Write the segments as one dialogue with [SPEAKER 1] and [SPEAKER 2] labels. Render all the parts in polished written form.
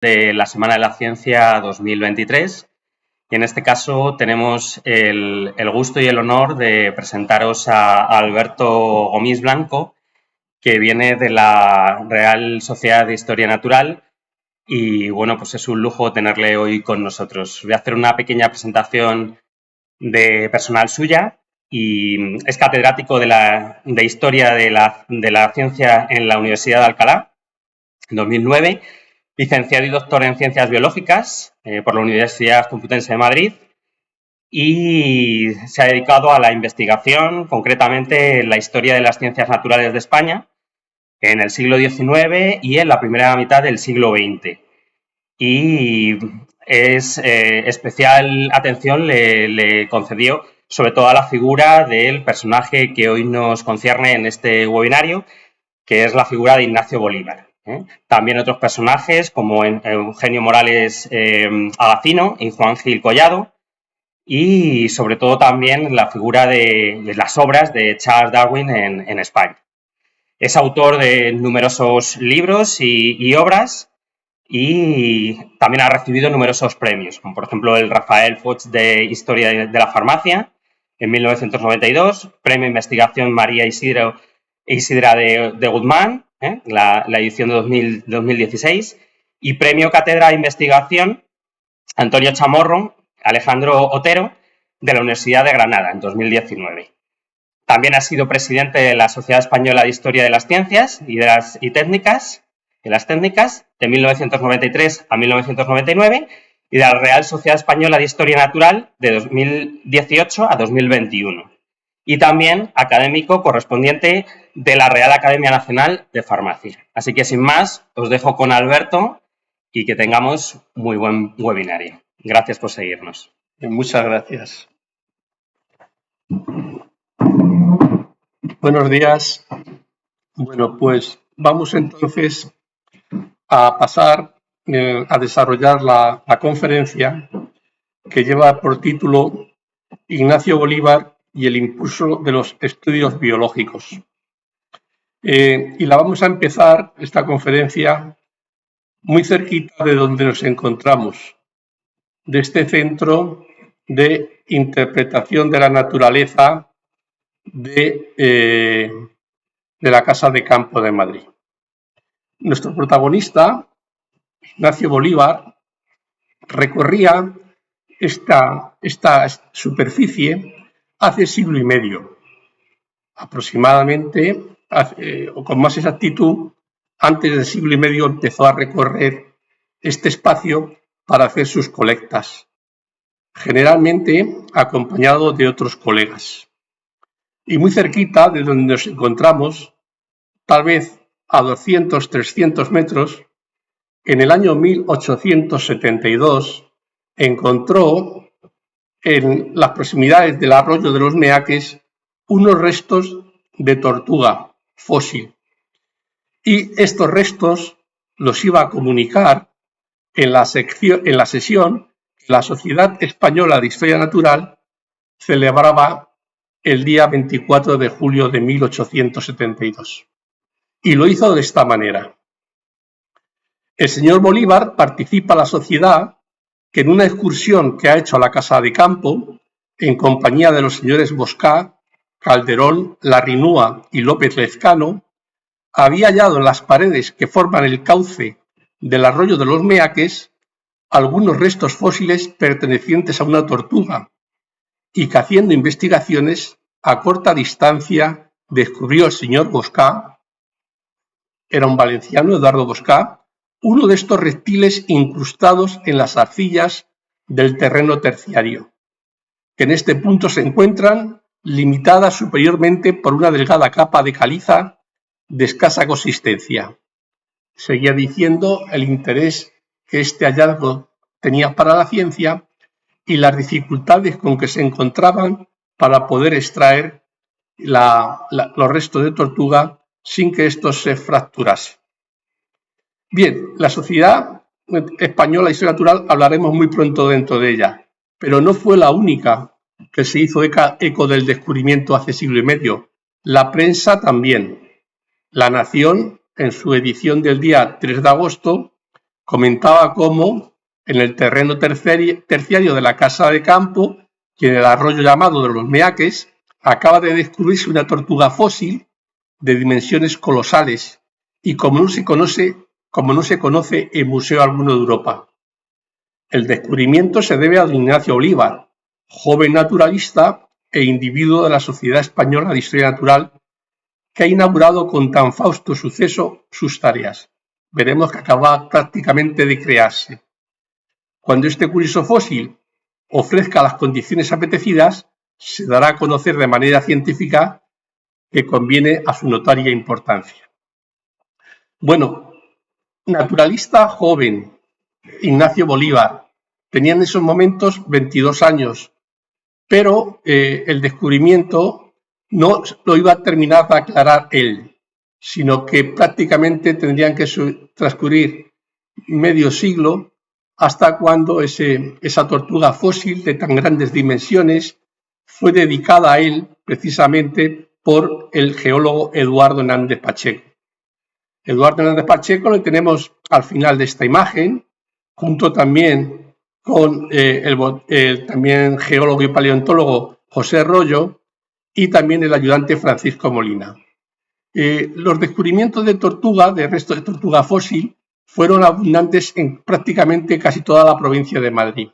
[SPEAKER 1] de la Semana de la Ciencia 2023 y en este caso tenemos el gusto y el honor de presentaros a Alberto Gomis Blanco, que viene de la Real Sociedad de Historia Natural y bueno, pues es un lujo tenerle hoy con nosotros. Voy a hacer una pequeña presentación de personal suya y es catedrático de Historia de la Ciencia en la Universidad de Alcalá en 2009, licenciado y doctor en Ciencias Biológicas por la Universidad Complutense de Madrid y se ha dedicado a la investigación, concretamente en la historia de las ciencias naturales de España en el siglo XIX y en la primera mitad del siglo XX. Y especial atención le concedió sobre todo a la figura del personaje que hoy nos concierne en este webinario, que es la figura de Ignacio Bolívar. También otros personajes como Eugenio Morales Agacino y Juan Gil Collado, y sobre todo también la figura de las obras de Charles Darwin en España. Es autor de numerosos libros y obras y también ha recibido numerosos premios, como por ejemplo el Rafael Foch de Historia de la Farmacia en 1992, Premio Investigación María Isidra de Guzmán, la edición de 2016, y Premio Cátedra de Investigación Antonio Chamorro, Alejandro Otero, de la Universidad de Granada en 2019. También ha sido presidente de la Sociedad Española de Historia de las Ciencias y Técnicas, de 1993 a 1999, y de la Real Sociedad Española de Historia Natural de 2018 a 2021. Y también académico correspondiente de la Real Academia Nacional de Farmacia. Así que sin más, os dejo con Alberto y que tengamos muy buen webinario. Gracias por seguirnos.
[SPEAKER 2] Muchas gracias. Buenos días. Bueno, pues vamos entonces a pasar a desarrollar la conferencia que lleva por título Ignacio Bolívar y el impulso de los estudios biológicos. Y la vamos a empezar, esta conferencia, muy cerquita de donde nos encontramos, de este centro de interpretación de la naturaleza de la Casa de Campo de Madrid. Nuestro protagonista, Ignacio Bolívar, recorría esta superficie hace siglo y medio, aproximadamente, o con más exactitud, antes del siglo y medio empezó a recorrer este espacio para hacer sus colectas, generalmente acompañado de otros colegas. Y muy cerquita de donde nos encontramos, tal vez a 200, 300 metros, en el año 1872 encontró en las proximidades del arroyo de los Meaques unos restos de tortuga fósil. Y estos restos los iba a comunicar en la sesión que la Sociedad Española de Historia Natural celebraba el día 24 de julio de 1872. Y lo hizo de esta manera. El señor Bolívar participa a la sociedad que en una excursión que ha hecho a la Casa de Campo, en compañía de los señores Boscá, Calderón, Larrinúa y López Lezcano, había hallado en las paredes que forman el cauce del arroyo de los Meaques algunos restos fósiles pertenecientes a una tortuga y que haciendo investigaciones a corta distancia descubrió el señor Boscá, era un valenciano, Eduardo Boscá, uno de estos reptiles incrustados en las arcillas del terreno terciario, que en este punto se encuentran limitadas superiormente por una delgada capa de caliza de escasa consistencia. Seguía diciendo el interés que este hallazgo tenía para la ciencia y las dificultades con que se encontraban para poder extraer los restos de tortuga sin que estos se fracturase. Bien, la Sociedad Española de Historia Natural hablaremos muy pronto dentro de ella, pero no fue la única que se hizo eco del descubrimiento hace siglo y medio. La prensa también. La Nación, en su edición del día 3 de agosto, Comentaba cómo en el terreno terciario de la casa de campo, y en el arroyo llamado de los Meaques, acaba de descubrirse una tortuga fósil de dimensiones colosales y como no se conoce en museo alguno de Europa. El descubrimiento se debe a don Ignacio Bolívar, joven naturalista e individuo de la Sociedad Española de Historia Natural, que ha inaugurado con tan fausto suceso sus tareas. Veremos que acaba prácticamente de crearse. Cuando este curioso fósil ofrezca las condiciones apetecidas, se dará a conocer de manera científica que conviene a su notoria importancia. Bueno, naturalista joven, Ignacio Bolívar, tenía en esos momentos 22 años, pero el descubrimiento no lo iba a terminar de aclarar él, sino que prácticamente tendrían que transcurrir medio siglo hasta cuando esa tortuga fósil de tan grandes dimensiones fue dedicada a él precisamente por el geólogo Eduardo Hernández Pacheco. Eduardo Hernández Pacheco lo tenemos al final de esta imagen, junto también con el también geólogo y paleontólogo José Rollo y también el ayudante Francisco Molina. Los descubrimientos de tortuga, de restos de tortuga fósil, fueron abundantes en prácticamente casi toda la provincia de Madrid.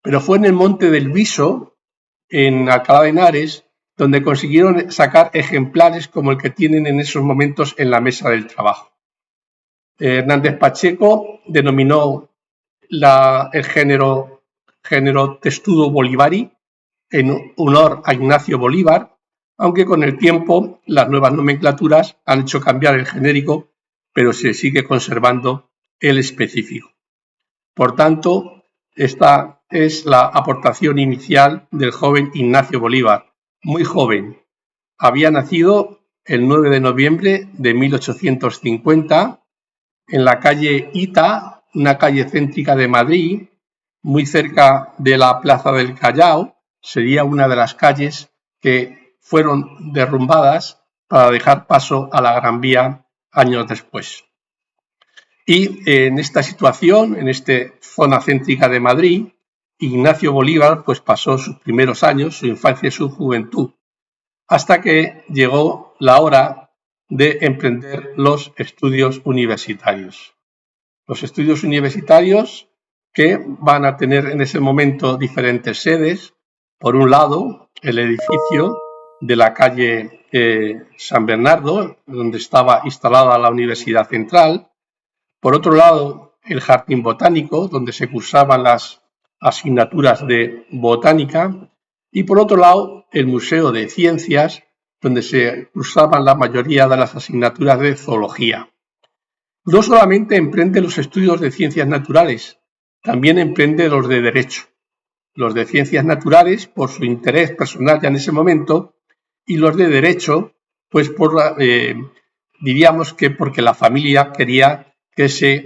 [SPEAKER 2] Pero fue en el Monte del Viso, en Alcalá de Henares, donde consiguieron sacar ejemplares como el que tienen en esos momentos en la mesa del trabajo. Hernández Pacheco denominó el género testudo bolivari en honor a Ignacio Bolívar, aunque con el tiempo las nuevas nomenclaturas han hecho cambiar el genérico, pero se sigue conservando el específico. Por tanto, esta es la aportación inicial del joven Ignacio Bolívar, muy joven. Había nacido el 9 de noviembre de 1850 en la calle Ita, una calle céntrica de Madrid, muy cerca de la Plaza del Callao. Sería una de las calles que fueron derrumbadas para dejar paso a la Gran Vía años después. Y en esta situación, en esta zona céntrica de Madrid, Ignacio Bolívar pues pasó sus primeros años, su infancia y su juventud, hasta que llegó la hora de emprender los estudios universitarios. Los estudios universitarios que van a tener en ese momento diferentes sedes. Por un lado, el edificio de la calle San Bernardo, donde estaba instalada la Universidad Central. Por otro lado, el Jardín Botánico, donde se cursaban las asignaturas de botánica. Y por otro lado, el Museo de Ciencias, donde se cursaban la mayoría de las asignaturas de zoología. No solamente emprende los estudios de ciencias naturales, también emprende los de derecho. Los de ciencias naturales por su interés personal ya en ese momento y los de derecho pues diríamos que porque la familia quería que se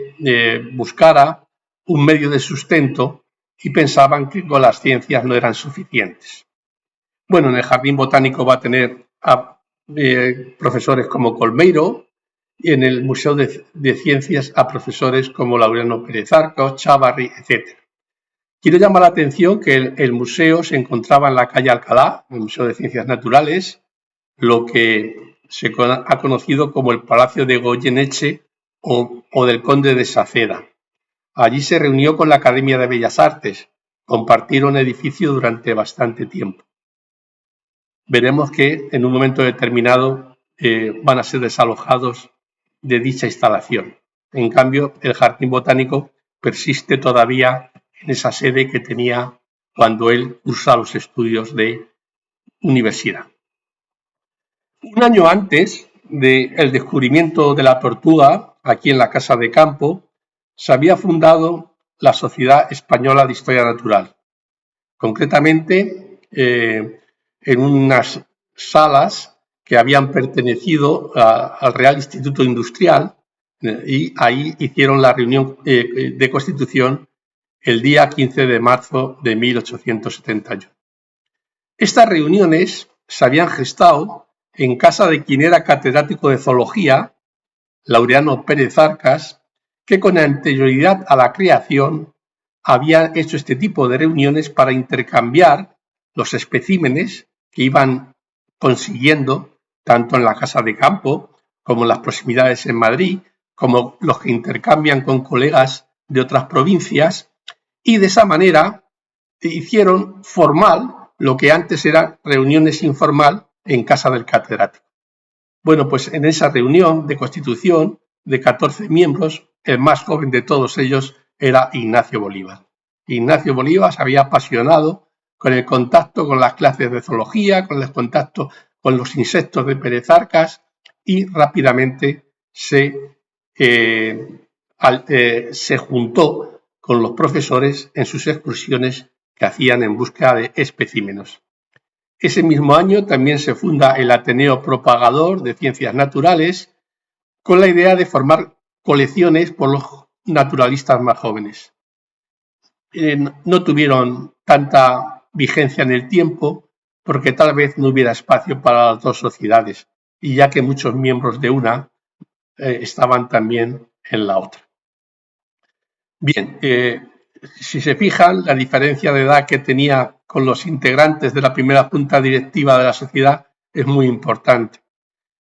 [SPEAKER 2] buscara un medio de sustento y pensaban que con las ciencias no eran suficientes. Bueno, en el Jardín Botánico va a tener a profesores como Colmeiro y en el Museo de Ciencias a profesores como Laureano Pérez Arcos, Chávarri, etc. Quiero llamar la atención que el museo se encontraba en la calle Alcalá, el Museo de Ciencias Naturales, lo que se ha conocido como el Palacio de Goyeneche o del Conde de Saceda. Allí se reunió con la Academia de Bellas Artes, compartieron edificio durante bastante tiempo. Veremos que en un momento determinado van a ser desalojados de dicha instalación. En cambio, el Jardín Botánico persiste todavía en esa sede que tenía cuando él cursaba los estudios de universidad. Un año antes del descubrimiento de la tortuga, aquí en la Casa de Campo, se había fundado la Sociedad Española de Historia Natural. Concretamente, en unas salas que habían pertenecido al Real Instituto Industrial y ahí hicieron la reunión de constitución el día 15 de marzo de 1871. Estas reuniones se habían gestado en casa de quien era catedrático de zoología, Laureano Pérez Arcas, que con anterioridad a la creación había hecho este tipo de reuniones para intercambiar los especímenes que iban consiguiendo tanto en la casa de campo como en las proximidades en Madrid, como los que intercambian con colegas de otras provincias, y de esa manera hicieron formal lo que antes era reuniones informal en casa del catedrático. Bueno, pues en esa reunión de constitución de 14 miembros, el más joven de todos ellos era Ignacio Bolívar. Ignacio Bolívar se había apasionado con el contacto con las clases de zoología, con el contacto con los insectos de Pérez Arcas, y rápidamente se juntó con los profesores en sus excursiones que hacían en busca de especímenes. Ese mismo año también se funda el Ateneo Propagador de Ciencias Naturales, con la idea de formar colecciones por los naturalistas más jóvenes. No tuvieron tanta vigencia en el tiempo porque tal vez no hubiera espacio para las dos sociedades, y ya que muchos miembros de una estaban también en la otra. Bien, si se fijan, la diferencia de edad que tenía con los integrantes de la primera junta directiva de la sociedad es muy importante.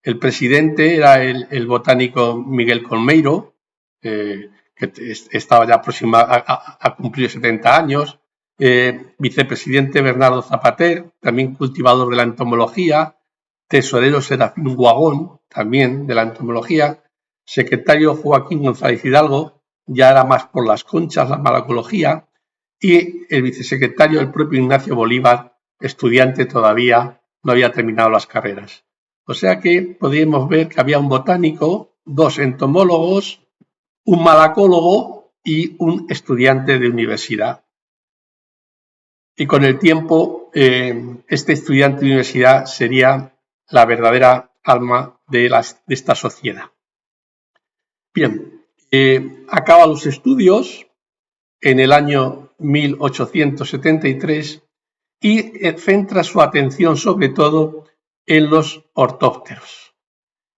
[SPEAKER 2] El presidente era el botánico Miguel Colmeiro, que estaba ya próximo a cumplir 70 años, vicepresidente Bernardo Zapater, también cultivador de la entomología, tesorero Serafín Guagón, también de la entomología, secretario Joaquín González Hidalgo, ya era más por las conchas, la malacología, y el vicesecretario, el propio Ignacio Bolívar, estudiante todavía, no había terminado las carreras. O sea que podríamos ver que había un botánico, dos entomólogos, un malacólogo y un estudiante de universidad. Y con el tiempo, este estudiante de universidad sería la verdadera alma de esta sociedad. Bien, acaba los estudios en el año 1873 y centra su atención sobre todo en los ortópteros.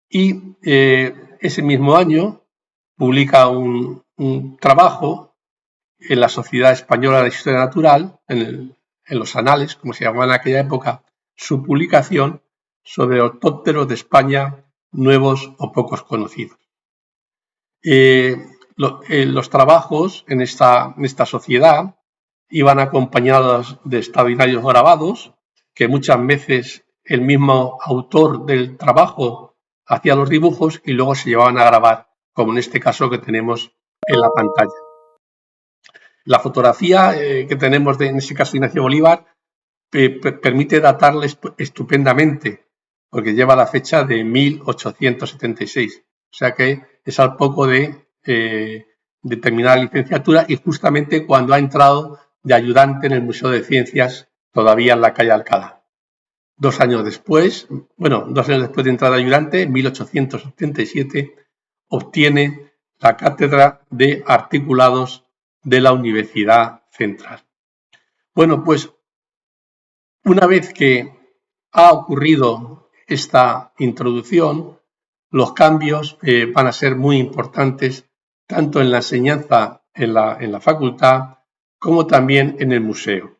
[SPEAKER 2] Y ese mismo año publica un trabajo en la Sociedad Española de Historia Natural, en los anales, como se llamaba en aquella época, su publicación sobre ortópteros de España nuevos o pocos conocidos. Los trabajos en esta sociedad iban acompañados de extraordinarios grabados, que muchas veces el mismo autor del trabajo hacía los dibujos y luego se llevaban a grabar, como en este caso que tenemos en la pantalla. La fotografía que tenemos en este caso de Ignacio Bolívar permite datarle estupendamente, porque lleva la fecha de 1876. O sea que es al poco de terminar la licenciatura y justamente cuando ha entrado de ayudante en el Museo de Ciencias, todavía en la calle Alcalá. 2 años después, bueno, 2 años después de entrar de ayudante, en 1877, obtiene la cátedra de articulados de la Universidad Central. Bueno, pues una vez que ha ocurrido esta introducción, los cambios van a ser muy importantes tanto en la enseñanza en la facultad como también en el museo.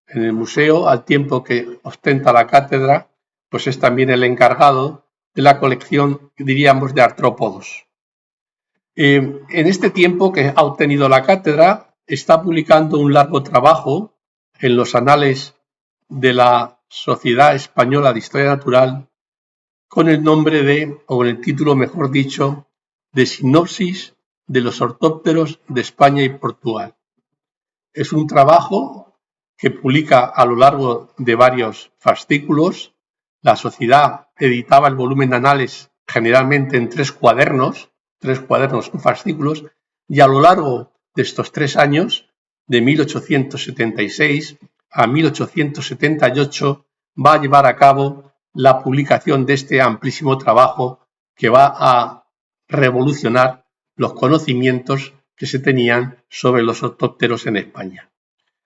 [SPEAKER 2] En el museo, al tiempo que ostenta la cátedra, pues es también el encargado de la colección, diríamos, de artrópodos. En este tiempo que ha obtenido la cátedra, está publicando un largo trabajo en los anales de la Sociedad Española de Historia Natural con el nombre de, o con el título mejor dicho, de Sinopsis de los ortópteros de España y Portugal. Es un trabajo que publica a lo largo de varios fascículos. La sociedad editaba el volumen de anales generalmente en 3 cuadernos con fascículos, y a lo largo de estos 3 años, de 1876 a 1878, va a llevar a cabo la publicación de este amplísimo trabajo que va a revolucionar los conocimientos que se tenían sobre los ortópteros en España.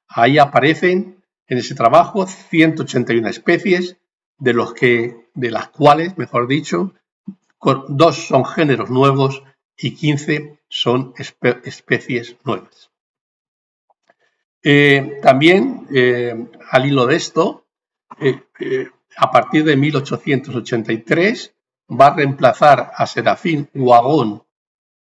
[SPEAKER 2] Ahí aparecen en ese trabajo 181 especies, de las cuales, mejor dicho, 2 son géneros nuevos y 15 son especies nuevas. También, al hilo de esto, a partir de 1883 va a reemplazar a Serafín Uhagón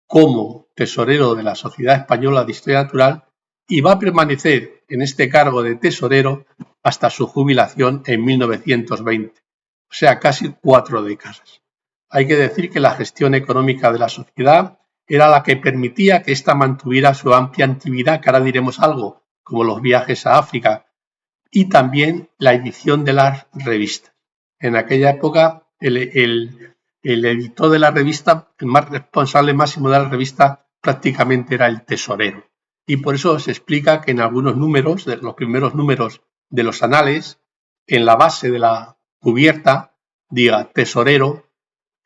[SPEAKER 2] como tesorero de la Sociedad Española de Historia Natural y va a permanecer en este cargo de tesorero hasta su jubilación en 1920, o sea, casi 4 décadas. Hay que decir que la gestión económica de la sociedad era la que permitía que ésta mantuviera su amplia actividad, que ahora diremos algo, como los viajes a África, y también la edición de las revistas. En aquella época, el editor de la revista, el más responsable máximo de la revista, prácticamente era el tesorero. Y por eso se explica que en algunos números, de los primeros números de los anales, en la base de la cubierta, diga tesorero,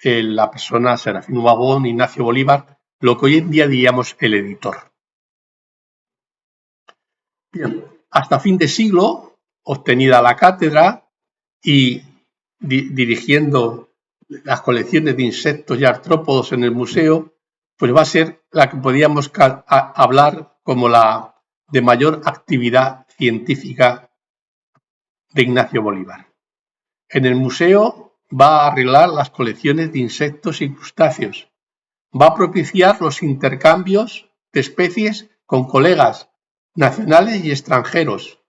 [SPEAKER 2] la persona Serafín Uhagón, Ignacio Bolívar, lo que hoy en día diríamos el editor. Bien, hasta fin de siglo, obtenida la cátedra y dirigiendo las colecciones de insectos y artrópodos en el museo, pues va a ser la que podríamos hablar como la de mayor actividad científica de Ignacio Bolívar. En el museo va a arreglar las colecciones de insectos y crustáceos, va a propiciar los intercambios de especies con colegas nacionales y extranjeros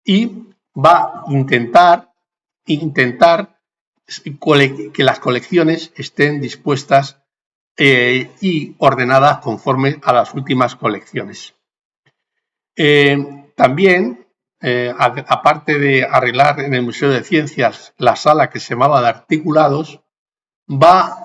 [SPEAKER 2] y va a intentar que las colecciones estén dispuestas y ordenadas conforme a las últimas colecciones. También, aparte de arreglar en el Museo de Ciencias la sala que se llamaba de articulados, va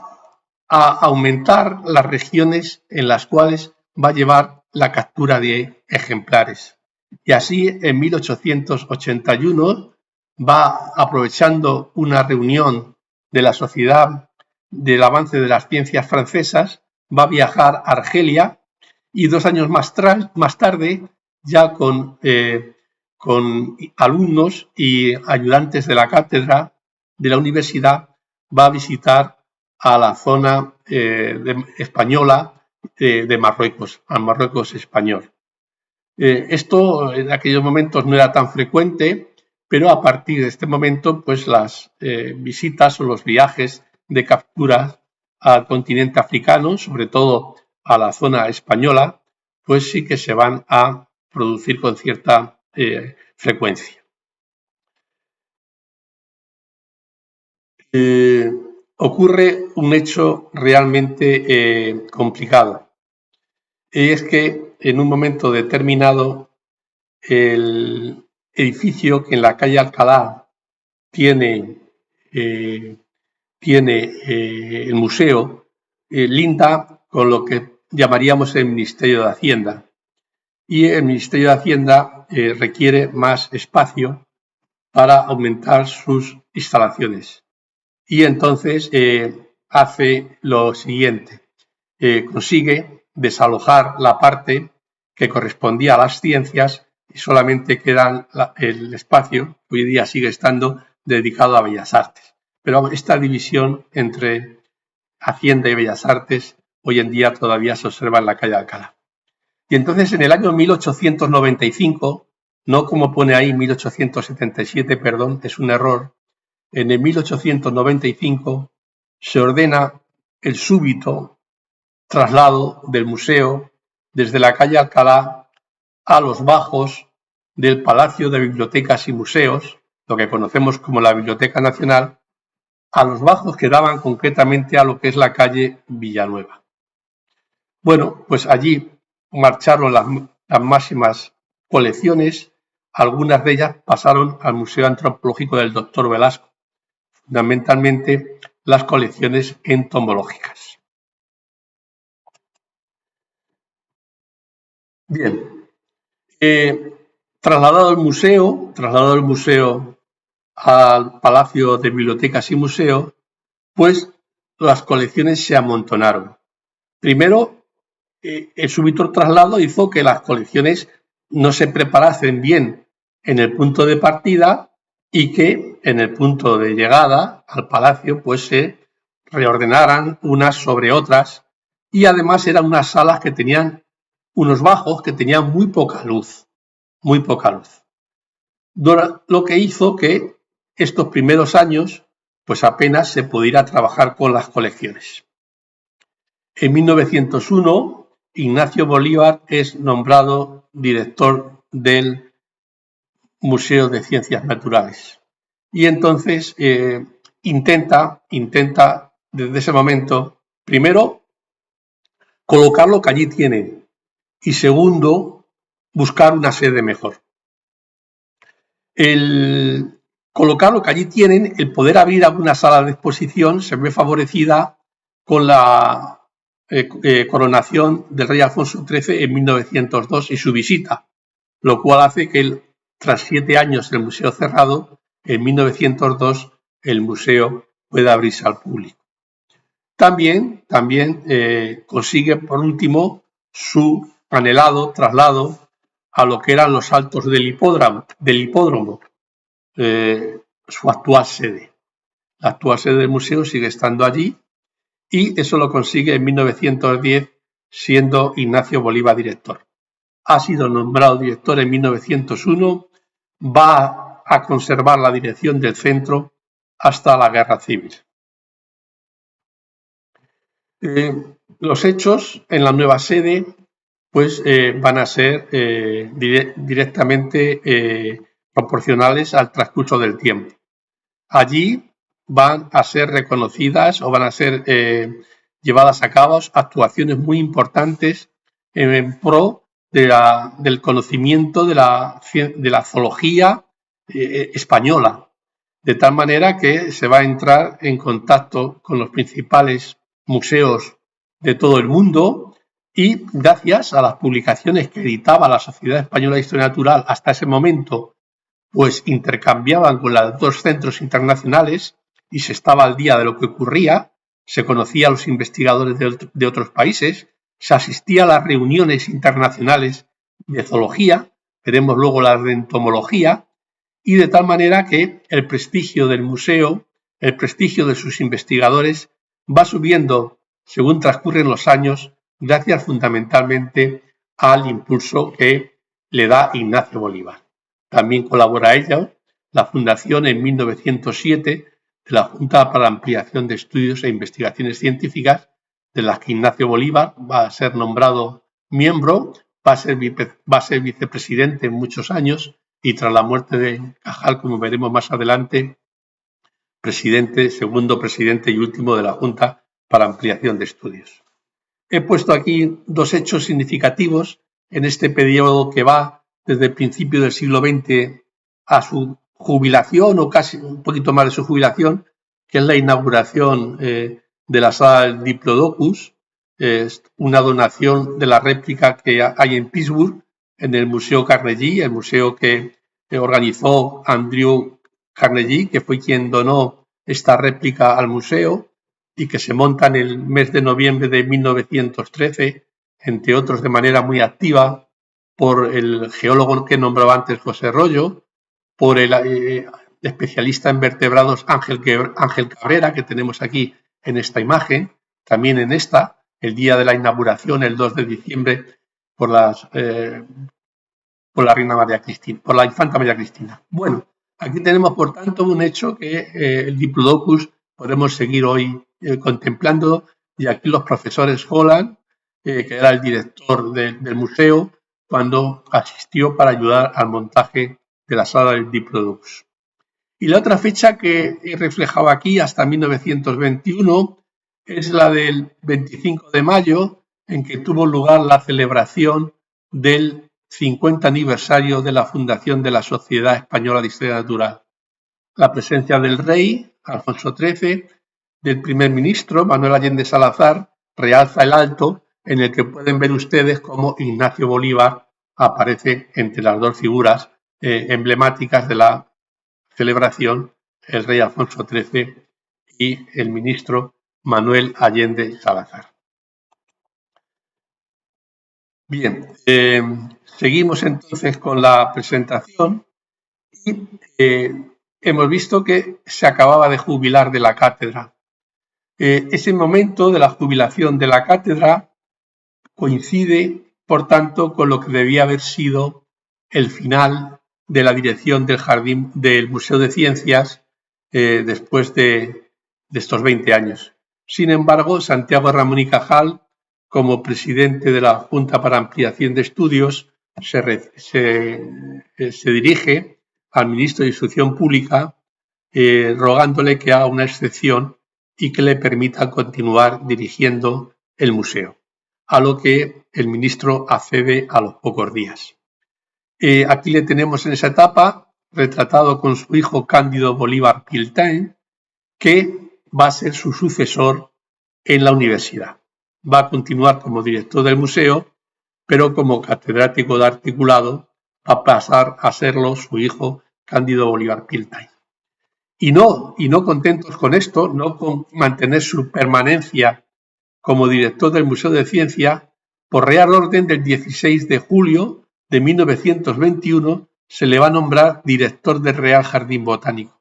[SPEAKER 2] a aumentar las regiones en las cuales va a llevar la captura de ejemplares. Y así, en 1881, va, aprovechando una reunión de la Sociedad del Avance de las Ciencias Francesas, va a viajar a Argelia y 2 años más tarde, ya con alumnos y ayudantes de la cátedra de la universidad, va a visitar a la zona española de Marruecos, al Marruecos español. Esto en aquellos momentos no era tan frecuente, pero a partir de este momento, pues las visitas o los viajes de captura al continente africano, sobre todo a la zona española, pues sí que se van a producir con cierta frecuencia. Ocurre un hecho realmente complicado, y es que en un momento determinado el edificio que en la calle Alcalá tiene el museo, linda con lo que llamaríamos el Ministerio de Hacienda, y el Ministerio de Hacienda requiere más espacio para aumentar sus instalaciones. Y entonces hace lo siguiente, consigue desalojar la parte que correspondía a las ciencias y solamente queda el espacio, que hoy día sigue estando dedicado a Bellas Artes. Pero esta división entre Hacienda y Bellas Artes hoy en día todavía se observa en la calle Alcalá. Y entonces en el año 1895, no como pone ahí 1877, perdón, es un error, en el 1895 se ordena el súbito traslado del museo desde la calle Alcalá a los bajos del Palacio de Bibliotecas y Museos, lo que conocemos como la Biblioteca Nacional, a los bajos que daban concretamente a lo que es la calle Villanueva. Bueno, pues allí marcharon las máximas colecciones, algunas de ellas pasaron al Museo Antropológico del Dr. Velasco, fundamentalmente las colecciones entomológicas. Bien, trasladado el museo al Palacio de Bibliotecas y Museos, pues las colecciones se amontonaron. Primero, el súbito traslado hizo que las colecciones no se preparasen bien en el punto de partida y que en el punto de llegada al palacio pues se reordenaran unas sobre otras y además eran unas salas que tenían unos bajos que tenían muy poca luz, muy poca luz. Lo que hizo que estos primeros años pues apenas se pudiera trabajar con las colecciones. En 1901, Ignacio Bolívar es nombrado director del Museo de Ciencias Naturales. Y entonces intenta desde ese momento, primero, colocar lo que allí tienen y segundo, buscar una sede mejor. El colocar lo que allí tienen, el poder abrir alguna sala de exposición se ve favorecida con la coronación del rey Alfonso XIII en 1902 y su visita, lo cual hace que tras 7 años del museo cerrado, en 1902 el museo pueda abrirse al público. También consigue, por último, su anhelado traslado a lo que eran los altos del hipódromo, su actual sede. La actual sede del museo sigue estando allí y eso lo consigue en 1910 siendo Ignacio Bolívar director. Ha sido nombrado director en 1901, va a conservar la dirección del centro hasta la Guerra Civil. Los hechos en la nueva sede pues van a ser directamente proporcionales al transcurso del tiempo. Allí van a ser reconocidas o van a ser llevadas a cabo actuaciones muy importantes en pro del conocimiento de la zoología española, de tal manera que se va a entrar en contacto con los principales museos de todo el mundo y gracias a las publicaciones que editaba la Sociedad Española de Historia Natural hasta ese momento, pues intercambiaban con los dos centros internacionales y se estaba al día de lo que ocurría, se conocía a los investigadores de otros países, se asistía a las reuniones internacionales de zoología, veremos luego las de entomología, y de tal manera que el prestigio del museo, el prestigio de sus investigadores va subiendo según transcurren los años, gracias fundamentalmente al impulso que le da Ignacio Bolívar. También colabora a ella la fundación en 1907 de la Junta para la Ampliación de Estudios e Investigaciones Científicas, de la que Ignacio Bolívar va a ser nombrado miembro, va a ser vicepresidente en muchos años y tras la muerte de Cajal, como veremos más adelante, segundo presidente y último de la Junta para Ampliación de Estudios. He puesto aquí dos hechos significativos en este periodo que va desde el principio del siglo XX a su jubilación o casi un poquito más de su jubilación, que es la inauguración de la sala del Diplodocus, una donación de la réplica que hay en Pittsburgh, en el Museo Carnegie, el museo que organizó Andrew Carnegie, que fue quien donó esta réplica al museo y que se monta en el mes de noviembre de 1913, entre otros de manera muy activa, por el geólogo que nombraba antes José Rollo, por el especialista en vertebrados Ángel Cabrera, que tenemos aquí en esta imagen, también en esta, el día de la inauguración, el 2 de diciembre, por la reina María Cristina, por la infanta María Cristina. Bueno, aquí tenemos, por tanto, un hecho que el Diplodocus podemos seguir hoy contemplando, y aquí los profesores Holland, que era el director del museo, cuando asistió para ayudar al montaje de la sala del Diplodocus. Y la otra fecha que he reflejado aquí, hasta 1921, es la del 25 de mayo, en que tuvo lugar la celebración del 50 aniversario de la fundación de la Sociedad Española de Historia Natural. La presencia del rey, Alfonso XIII, del primer ministro, Manuel Allende Salazar, realza el alto en el que pueden ver ustedes cómo Ignacio Bolívar aparece entre las dos figuras emblemáticas de la celebración, el rey Alfonso XIII y el ministro Manuel Allende Salazar. Bien, seguimos entonces con la presentación y hemos visto que se acababa de jubilar de la cátedra. Ese momento de la jubilación de la cátedra coincide, por tanto, con lo que debía haber sido el final de la dirección del jardín del Museo de Ciencias después de estos 20 años. Sin embargo, Santiago Ramón y Cajal, como presidente de la Junta para Ampliación de Estudios, se dirige al ministro de Instrucción Pública rogándole que haga una excepción y que le permita continuar dirigiendo el museo, a lo que el ministro accede a los pocos días. Aquí le tenemos en esa etapa retratado con su hijo Cándido Bolívar Piltain, que va a ser su sucesor en la universidad. Va a continuar como director del museo, pero como catedrático de articulado va a pasar a serlo su hijo Cándido Bolívar Piltain. Y no contentos con esto, no con mantener su permanencia como director del Museo de Ciencia, por Real Orden del 16 de julio de 1921 se le va a nombrar director del Real Jardín Botánico.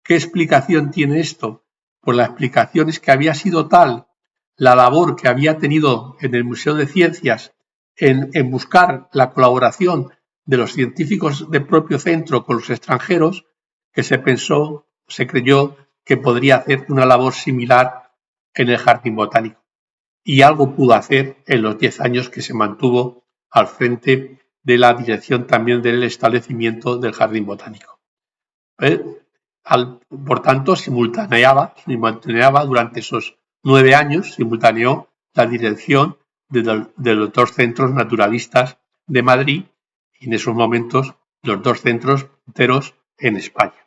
[SPEAKER 2] ¿Qué explicación tiene esto? Pues la explicación es que había sido tal la labor que había tenido en el Museo de Ciencias en buscar la colaboración de los científicos del propio centro con los extranjeros, que se creyó que podría hacer una labor similar en el Jardín Botánico. Y algo pudo hacer en los 10 años que se mantuvo al frente de la dirección también del establecimiento del Jardín Botánico. Por tanto, simultaneaba durante esos 9 años, simultaneó la dirección de los 2 centros naturalistas de Madrid y en esos momentos los 2 centros enteros en España.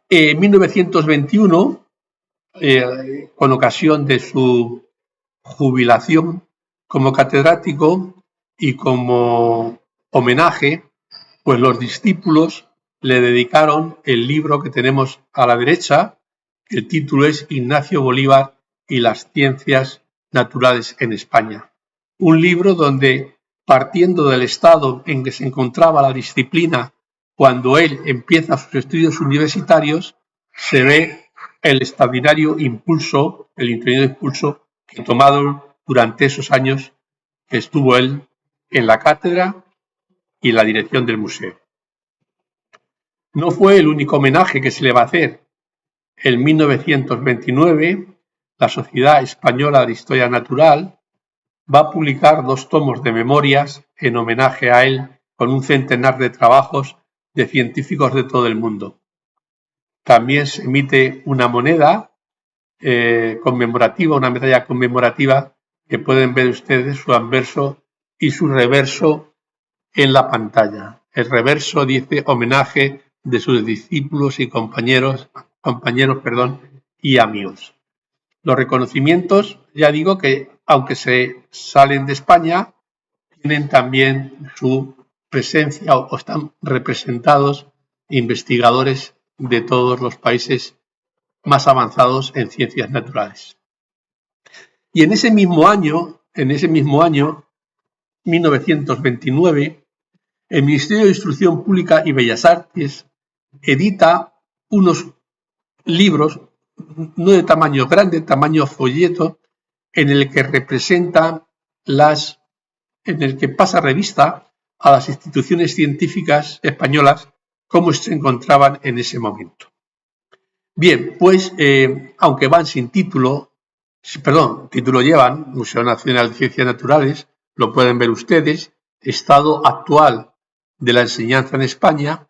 [SPEAKER 2] En 1921, con ocasión de su jubilación como catedrático y como homenaje, pues los discípulos le dedicaron el libro que tenemos a la derecha. El título es Ignacio Bolívar y las ciencias naturales en España. Un libro donde, partiendo del estado en que se encontraba la disciplina cuando él empieza sus estudios universitarios, se ve el extraordinario impulso, que tomado durante esos años que estuvo él en la cátedra y la dirección del museo. No fue el único homenaje que se le va a hacer. En 1929, la Sociedad Española de Historia Natural va a publicar 2 tomos de memorias en homenaje a él, con un centenar de trabajos de científicos de todo el mundo. También se emite una moneda conmemorativa, una medalla conmemorativa, que pueden ver ustedes su anverso y su reverso en la pantalla. El reverso dice homenaje de sus discípulos y compañeros y amigos. Los reconocimientos, ya digo que aunque se salen de España, tienen también su presencia o están representados investigadores de todos los países más avanzados en ciencias naturales. Y en ese mismo año, 1929, el Ministerio de Instrucción Pública y Bellas Artes edita unos libros, no de tamaño grande, tamaño folleto, en el que representa en el que pasa revista a las instituciones científicas españolas cómo se encontraban en ese momento. Bien, pues aunque van sin título llevan, Museo Nacional de Ciencias Naturales, lo pueden ver ustedes, estado actual de la enseñanza en España,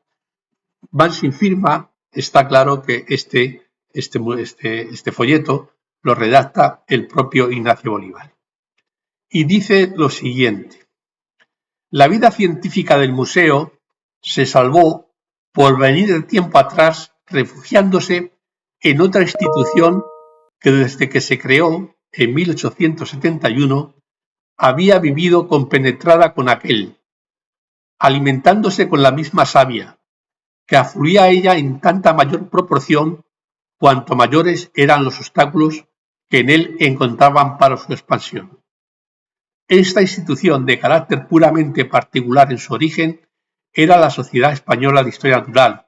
[SPEAKER 2] van sin firma. Está claro que este folleto lo redacta el propio Ignacio Bolívar. Y dice lo siguiente: la vida científica del museo se salvó por venir de tiempo atrás refugiándose en otra institución que desde que se creó en 1871 había vivido compenetrada con aquel, alimentándose con la misma savia, que afluía a ella en tanta mayor proporción cuanto mayores eran los obstáculos que en él encontraban para su expansión. Esta institución, de carácter puramente particular en su origen, era la Sociedad Española de Historia Natural,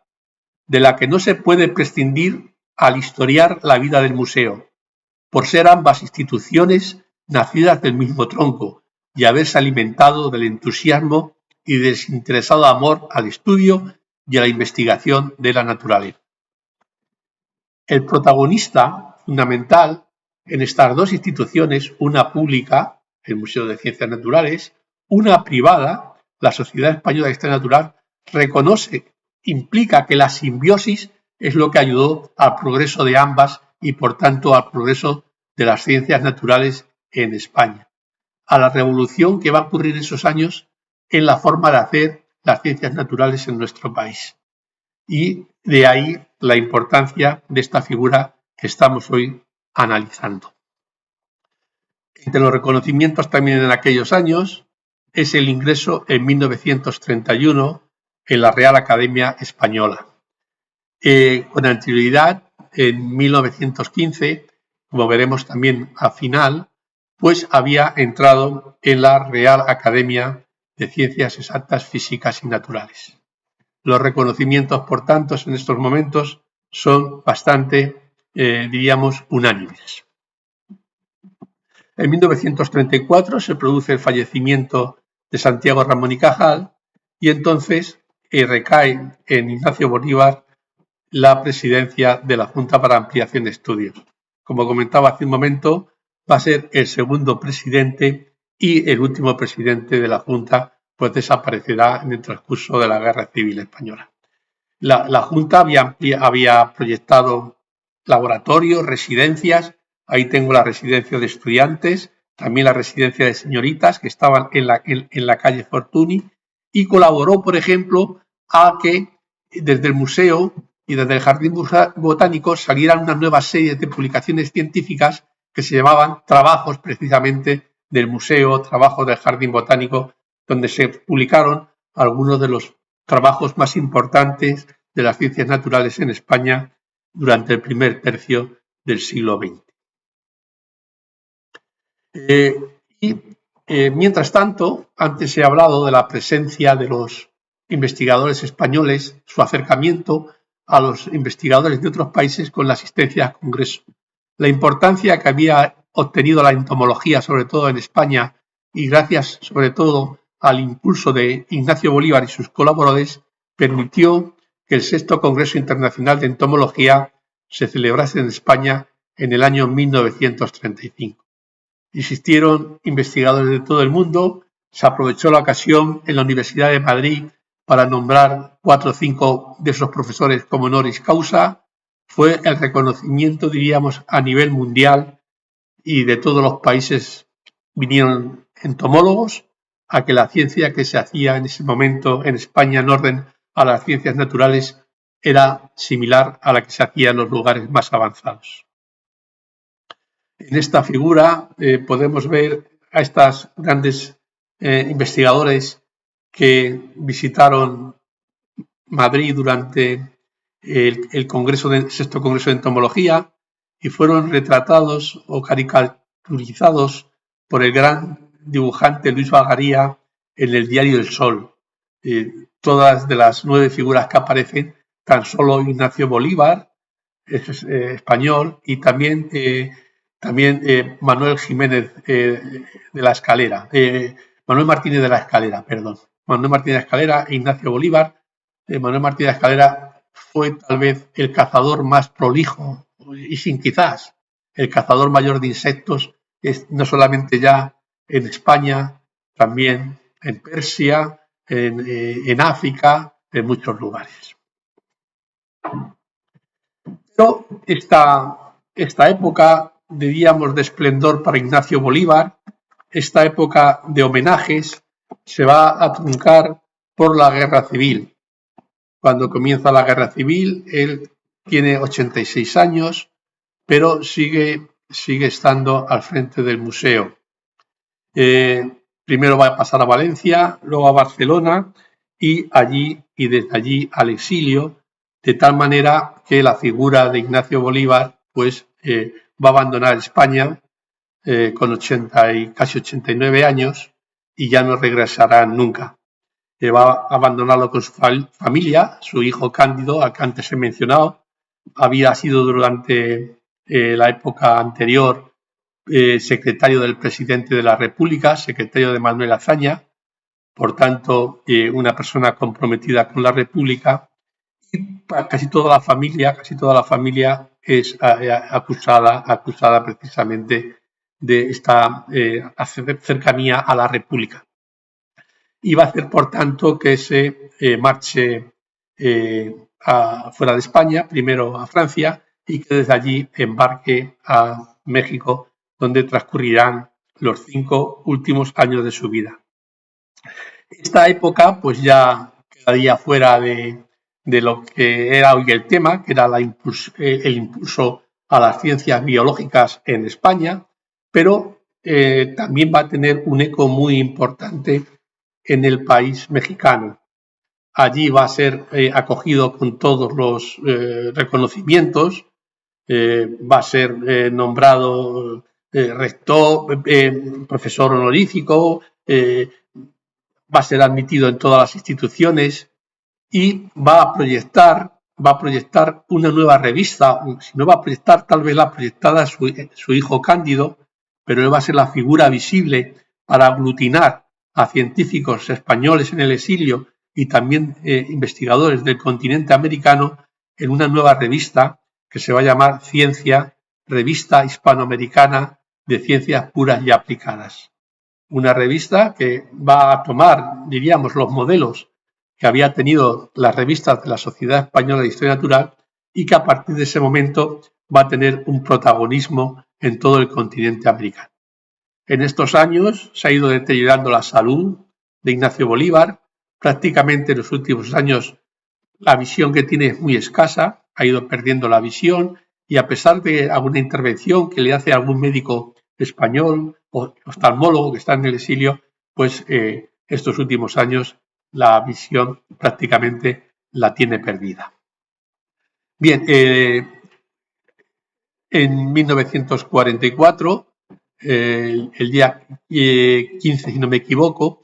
[SPEAKER 2] de la que no se puede prescindir al historiar la vida del museo, por ser ambas instituciones nacidas del mismo tronco y haberse alimentado del entusiasmo y desinteresado amor al estudio y a la investigación de la naturaleza. El protagonista fundamental en estas dos instituciones, una pública, el Museo de Ciencias Naturales, una privada, la Sociedad Española de Historia Natural, implica que la simbiosis es lo que ayudó al progreso de ambas y, por tanto, al progreso de las ciencias naturales en España, a la revolución que va a ocurrir en esos años en la forma de hacer las ciencias naturales en nuestro país. Y de ahí la importancia de esta figura que estamos hoy analizando. Entre los reconocimientos también en aquellos años es el ingreso en 1931 en la Real Academia Española. Con anterioridad, en 1915, como veremos también al final, pues había entrado en la Real Academia de Ciencias Exactas, Físicas y Naturales. Los reconocimientos, por tanto, en estos momentos son bastante, diríamos, unánimes. En 1934 se produce el fallecimiento de Santiago Ramón y Cajal y entonces recae en Ignacio Bolívar la presidencia de la Junta para Ampliación de Estudios. Como comentaba hace un momento, va a ser el segundo presidente y el último presidente de la Junta, pues desaparecerá en el transcurso de la Guerra Civil Española. La Junta había proyectado laboratorios, residencias. Ahí tengo la residencia de estudiantes, también la residencia de señoritas que estaban en la calle Fortuny, y colaboró, por ejemplo, a que desde el museo y desde el Jardín Botánico salieran una nueva serie de publicaciones científicas que se llamaban trabajos precisamente del museo, trabajos del Jardín Botánico, donde se publicaron algunos de los trabajos más importantes de las ciencias naturales en España durante el primer tercio del siglo XX. Mientras tanto, antes he hablado de la presencia de los investigadores españoles, su acercamiento a los investigadores de otros países con la asistencia al Congreso. La importancia que había obtenido la entomología, sobre todo en España, y gracias sobre todo al impulso de Ignacio Bolívar y sus colaboradores, permitió que el VI Congreso Internacional de Entomología se celebrase en España en el año 1935. Existieron investigadores de todo el mundo, se aprovechó la ocasión en la Universidad de Madrid para nombrar 4 o 5 de esos profesores como honoris causa. Fue el reconocimiento, diríamos, a nivel mundial, y de todos los países vinieron entomólogos a que la ciencia que se hacía en ese momento en España en orden a las ciencias naturales era similar a la que se hacía en los lugares más avanzados. En esta figura podemos ver a estos grandes investigadores que visitaron Madrid durante el VI Congreso de Entomología y fueron retratados o caricaturizados por el gran dibujante Luis Bagaría en el diario El Sol. Todas de las 9 figuras que aparecen, tan solo Ignacio Bolívar, español, y también Manuel Jiménez de la Escalera, Manuel Martínez de la Escalera, perdón. Manuel Martínez de la Escalera e Ignacio Bolívar. Manuel Martínez de la Escalera fue tal vez el cazador más prolijo y sin quizás el cazador mayor de insectos, no solamente ya en España, también en Persia, en África, en muchos lugares. Pero esta época, diríamos, de esplendor para Ignacio Bolívar, esta época de homenajes, se va a truncar por la Guerra Civil. Cuando comienza la Guerra Civil, él tiene 86 años, pero sigue estando al frente del museo. Primero va a pasar a Valencia, luego a Barcelona y desde allí al exilio, de tal manera que la figura de Ignacio Bolívar pues va a abandonar España con casi 89 años y ya no regresará nunca. Va a abandonarlo con su familia, su hijo Cándido, al que antes he mencionado, había sido durante la época anterior secretario del presidente de la República, secretario de Manuel Azaña, por tanto, una persona comprometida con la República, y casi toda la familia es acusada precisamente de esta cercanía a la República. Y va a hacer, por tanto, que se marche fuera de España, primero a Francia, y que desde allí embarque a México, donde transcurrirán los 5 últimos años de su vida. Esta época pues ya quedaría fuera de lo que era hoy el tema, que era el impulso a las ciencias biológicas en España, pero también va a tener un eco muy importante en el país mexicano. Allí va a ser acogido con todos los reconocimientos, va a ser nombrado rector, profesor honorífico, va a ser admitido en todas las instituciones y va a proyectar una nueva revista. Si no va a proyectar, tal vez la proyectada su hijo Cándido, pero él va a ser la figura visible para aglutinar a científicos españoles en el exilio y también investigadores del continente americano en una nueva revista que se va a llamar Ciencia, Revista Hispanoamericana de Ciencias Puras y Aplicadas. Una revista que va a tomar, diríamos, los modelos que había tenido las revistas de la Sociedad Española de Historia Natural y que a partir de ese momento va a tener un protagonismo en todo el continente americano. En estos años se ha ido deteriorando la salud de Ignacio Bolívar. Prácticamente en los últimos años la visión que tiene es muy escasa, ha ido perdiendo la visión y a pesar de alguna intervención que le hace algún médico español o oftalmólogo que está en el exilio, pues estos últimos años la visión prácticamente la tiene perdida. Bien, en 1944, el día 15, si no me equivoco,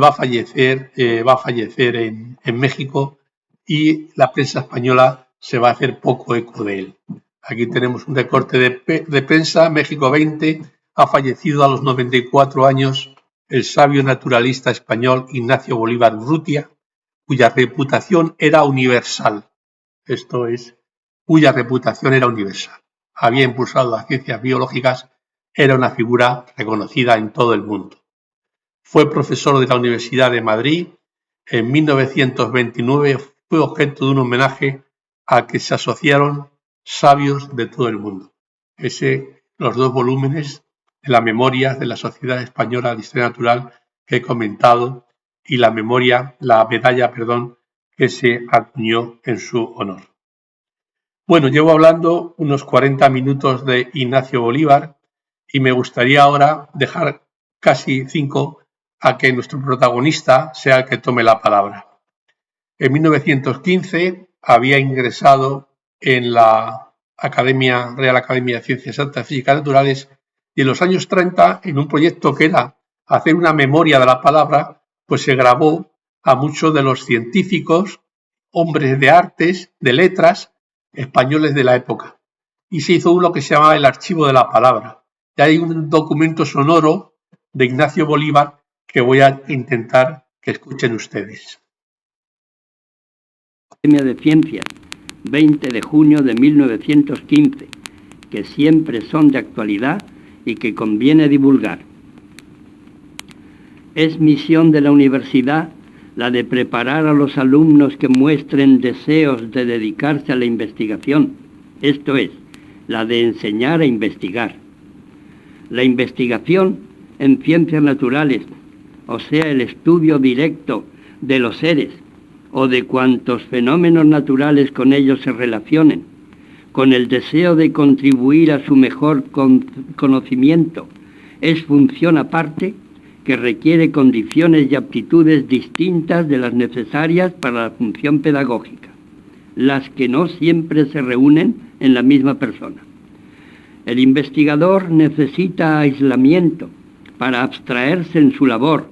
[SPEAKER 2] va a fallecer en México y la prensa española se va a hacer poco eco de él. Aquí tenemos un recorte de prensa. México 20, ha fallecido a los 94 años el sabio naturalista español Ignacio Bolívar Urrutia, cuya reputación era universal. Esto es, cuya reputación era universal. Había impulsado las ciencias biológicas, era una figura reconocida en todo el mundo. Fue profesor de la Universidad de Madrid. En 1929 fue objeto de un homenaje a que se asociaron sabios de todo el mundo. Los 2 volúmenes de la memoria de la Sociedad Española de Historia Natural que he comentado y la medalla que se acuñó en su honor. Bueno, llevo hablando unos 40 minutos de Ignacio Bolívar y me gustaría ahora dejar casi 5 a que nuestro protagonista sea el que tome la palabra. En 1915 había ingresado en la Real Academia de Ciencias Exactas, Físicas y Naturales y en los años 30, en un proyecto que era hacer una memoria de la palabra, pues se grabó a muchos de los científicos, hombres de artes, de letras, españoles de la época. Y se hizo uno que se llamaba el Archivo de la Palabra. Y hay un documento sonoro de Ignacio Bolívar que voy a intentar que escuchen ustedes.
[SPEAKER 3] Academia de Ciencias, 20 de junio de 1915, que siempre son de actualidad y que conviene divulgar. Es misión de la universidad la de preparar a los alumnos que muestren deseos de dedicarse a la investigación, esto es, la de enseñar a investigar. La investigación en ciencias naturales, o sea, el estudio directo de los seres o de cuantos fenómenos naturales con ellos se relacionen, con el deseo de contribuir a su mejor conocimiento, es función aparte que requiere condiciones y aptitudes distintas de las necesarias para la función pedagógica, las que no siempre se reúnen en la misma persona. El investigador necesita aislamiento para abstraerse en su labor,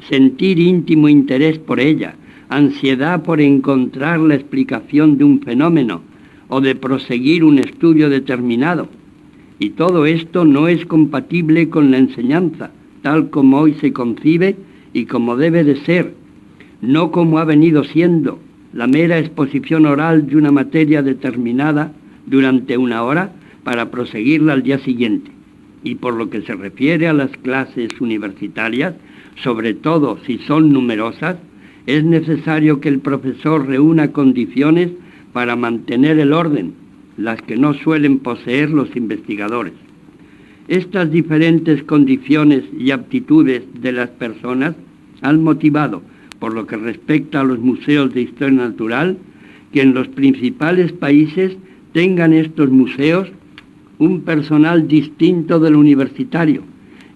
[SPEAKER 3] sentir íntimo interés por ella, ansiedad por encontrar la explicación de un fenómeno o de proseguir un estudio determinado. Y todo esto no es compatible con la enseñanza, tal como hoy se concibe y como debe de ser, no como ha venido siendo, la mera exposición oral de una materia determinada durante una hora para proseguirla al día siguiente. Y por lo que se refiere a las clases universitarias, sobre todo si son numerosas, es necesario que el profesor reúna condiciones para mantener el orden, las que no suelen poseer los investigadores. Estas diferentes condiciones y aptitudes de las personas han motivado, por lo que respecta a los museos de historia natural, que en los principales países tengan estos museos un personal distinto del universitario,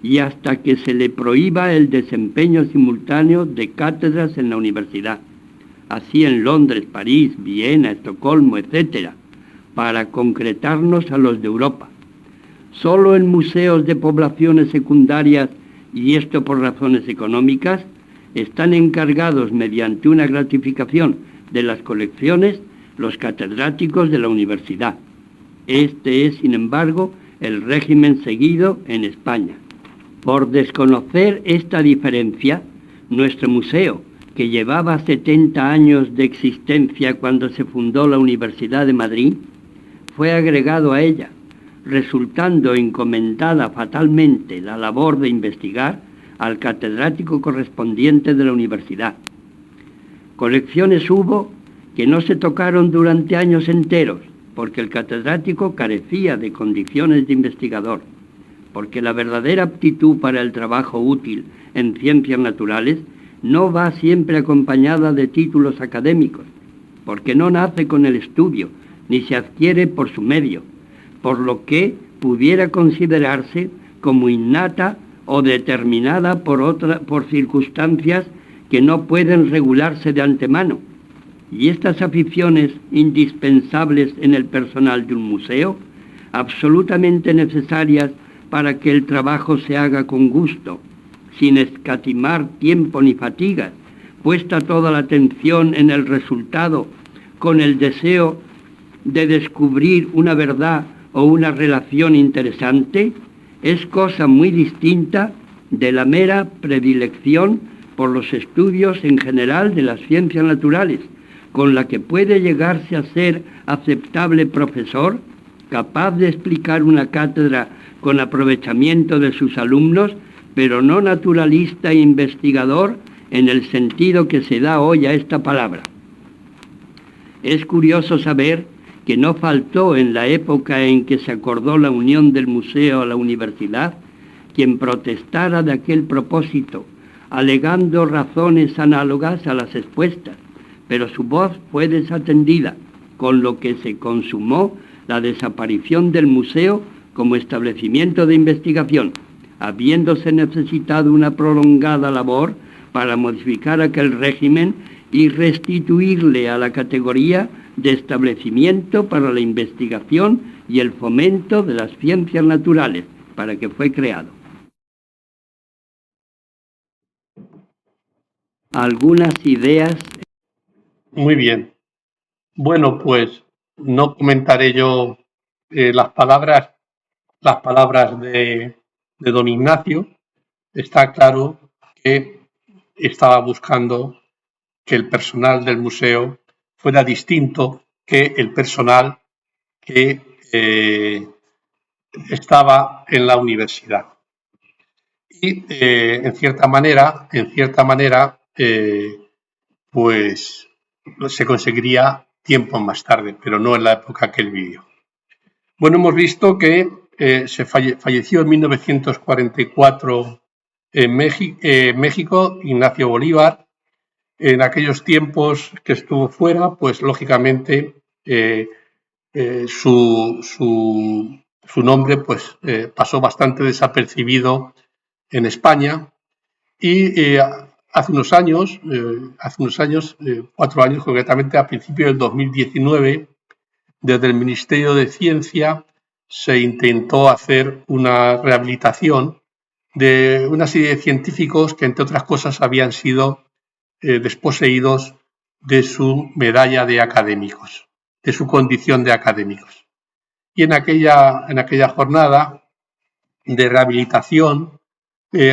[SPEAKER 3] y hasta que se le prohíba el desempeño simultáneo de cátedras en la universidad. Así en Londres, París, Viena, Estocolmo, etc., para concretarnos a los de Europa. Solo en museos de poblaciones secundarias, y esto por razones económicas, están encargados mediante una gratificación de las colecciones los catedráticos de la universidad. Este es, sin embargo, el régimen seguido en España. Por desconocer esta diferencia, nuestro museo, que llevaba 70 años de existencia cuando se fundó la Universidad de Madrid, fue agregado a ella, resultando encomendada fatalmente la labor de investigar al catedrático correspondiente de la universidad. Colecciones hubo que no se tocaron durante años enteros, porque el catedrático carecía de condiciones de investigador, porque la verdadera aptitud para el trabajo útil en ciencias naturales no va siempre acompañada de títulos académicos, porque no nace con el estudio, ni se adquiere por su medio, por lo que pudiera considerarse como innata o determinada por circunstancias que no pueden regularse de antemano. Y estas aficiones indispensables en el personal de un museo, absolutamente necesarias para que el trabajo se haga con gusto, sin escatimar tiempo ni fatigas, puesta toda la atención en el resultado, con el deseo de descubrir una verdad o una relación interesante, es cosa muy distinta de la mera predilección por los estudios en general de las ciencias naturales, con la que puede llegarse a ser aceptable profesor, capaz de explicar una cátedra con aprovechamiento de sus alumnos, pero no naturalista e investigador en el sentido que se da hoy a esta palabra. Es curioso saber que no faltó en la época en que se acordó la unión del museo a la universidad quien protestara de aquel propósito, alegando razones análogas a las expuestas, pero su voz fue desatendida, con lo que se consumó la desaparición del museo como establecimiento de investigación, habiéndose necesitado una prolongada labor para modificar aquel régimen y restituirle a la categoría de establecimiento para la investigación y el fomento de las ciencias naturales, para que fue creado. Algunas ideas.
[SPEAKER 2] Muy bien. Bueno, pues no comentaré yo las palabras de don Ignacio. Está claro que estaba buscando que el personal del museo fuera distinto que el personal que estaba en la universidad. Y en cierta manera, pues se conseguiría tiempo más tarde, pero no en la época que él vivió. Bueno, hemos visto que se falleció en 1944 en México Ignacio Bolívar. En aquellos tiempos que estuvo fuera, pues lógicamente su nombre pues pasó bastante desapercibido en España y hace unos años, 4 años concretamente, a principios del 2019, desde el Ministerio de Ciencia se intentó hacer una rehabilitación de una serie de científicos que, entre otras cosas, habían sido desposeídos de su medalla de académicos. de su condición de académicos. Y en aquella jornada de rehabilitación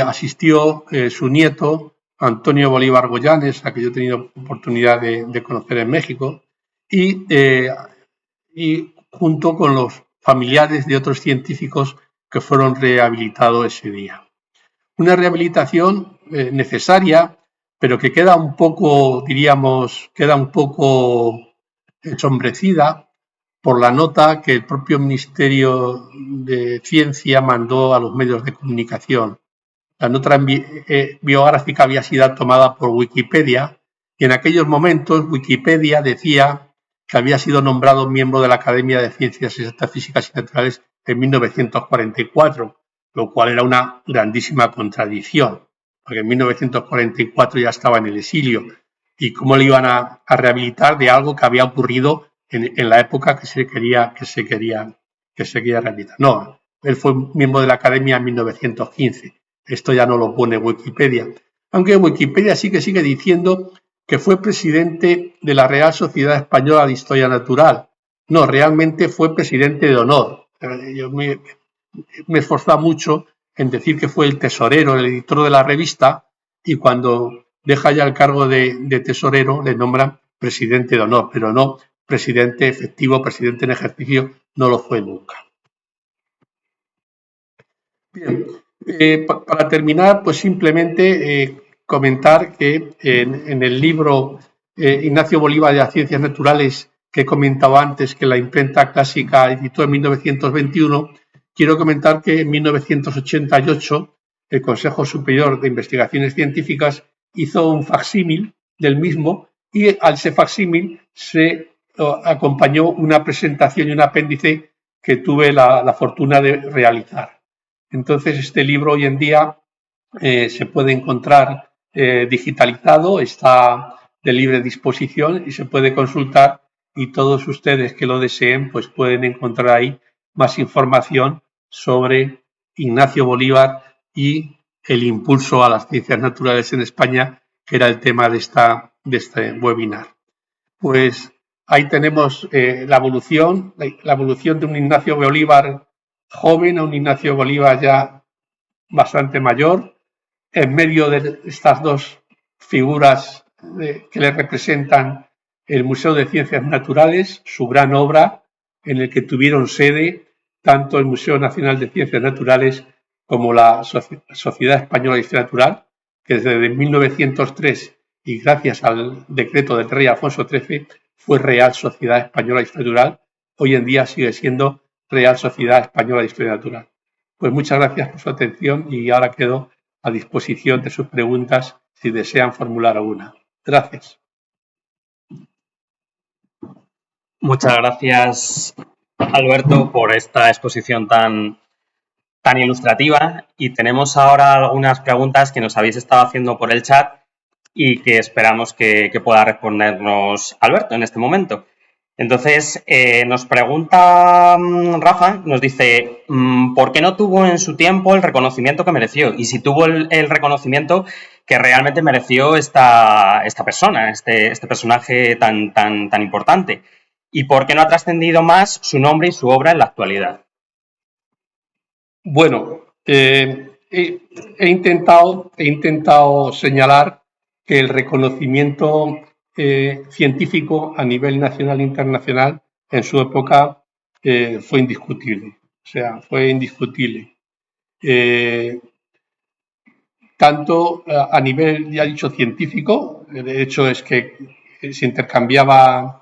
[SPEAKER 2] asistió su nieto, Antonio Bolívar Goyanes, a que yo he tenido oportunidad de conocer en México, y junto con los familiares de otros científicos que fueron rehabilitados ese día. Una rehabilitación necesaria, pero que queda un poco ensombrecida por la nota que el propio Ministerio de Ciencia mandó a los medios de comunicación. La nota biográfica había sido tomada por Wikipedia y en aquellos momentos Wikipedia decía que había sido nombrado miembro de la Academia de Ciencias Exactas, Físicas y Naturales en 1944, lo cual era una grandísima contradicción, porque en 1944 ya estaba en el exilio. ¿Y cómo le iban a rehabilitar de algo que había ocurrido en la época que se quería rehabilitar? No, él fue miembro de la Academia en 1915. Esto ya no lo pone Wikipedia. Aunque Wikipedia sí que sigue diciendo que fue presidente de la Real Sociedad Española de Historia Natural. No, realmente fue presidente de honor. Yo me he esforzado mucho en decir que fue el tesorero, el editor de la revista, y cuando deja ya el cargo de tesorero le nombran presidente de honor, pero no presidente efectivo, presidente en ejercicio, no lo fue nunca. Bien, para terminar, pues simplemente comentar que en el libro Ignacio Bolívar de las Ciencias Naturales que he comentado antes, que la imprenta clásica editó en 1921, quiero comentar que en 1988 el Consejo Superior de Investigaciones Científicas hizo un facsímil del mismo y a ese facsímil se acompañó una presentación y un apéndice que tuve la fortuna de realizar. Entonces, este libro hoy en día se puede encontrar digitalizado, está de libre disposición y se puede consultar, y todos ustedes que lo deseen pues pueden encontrar ahí más información sobre Ignacio Bolívar y el impulso a las ciencias naturales en España, que era el tema de este webinar. Pues ahí tenemos la evolución de un Ignacio Bolívar joven a un Ignacio Bolívar ya bastante mayor, en medio de estas dos figuras que le representan el Museo de Ciencias Naturales, su gran obra, en el que tuvieron sede tanto el Museo Nacional de Ciencias Naturales como la Sociedad Española de Historia Natural, que desde 1903 y gracias al decreto del rey Alfonso XIII fue Real Sociedad Española de Historia Natural, hoy en día sigue siendo Real Sociedad Española de Historia Natural. Pues muchas gracias por su atención y ahora quedo a disposición de sus preguntas si desean formular alguna. Gracias.
[SPEAKER 1] Muchas gracias, Alberto, por esta exposición tan ilustrativa, y tenemos ahora algunas preguntas que nos habéis estado haciendo por el chat y que esperamos que pueda respondernos Alberto en este momento. Entonces, nos pregunta Rafa, nos dice, ¿por qué no tuvo en su tiempo el reconocimiento que mereció? Y si tuvo el reconocimiento que realmente mereció esta persona, este personaje tan importante. ¿Y por qué no ha trascendido más su nombre y su obra en la actualidad?
[SPEAKER 2] Bueno, he intentado señalar que el reconocimiento científico a nivel nacional e internacional en su época fue indiscutible. O sea, fue indiscutible. Tanto a nivel, ya dicho, científico, de hecho es que se intercambiaba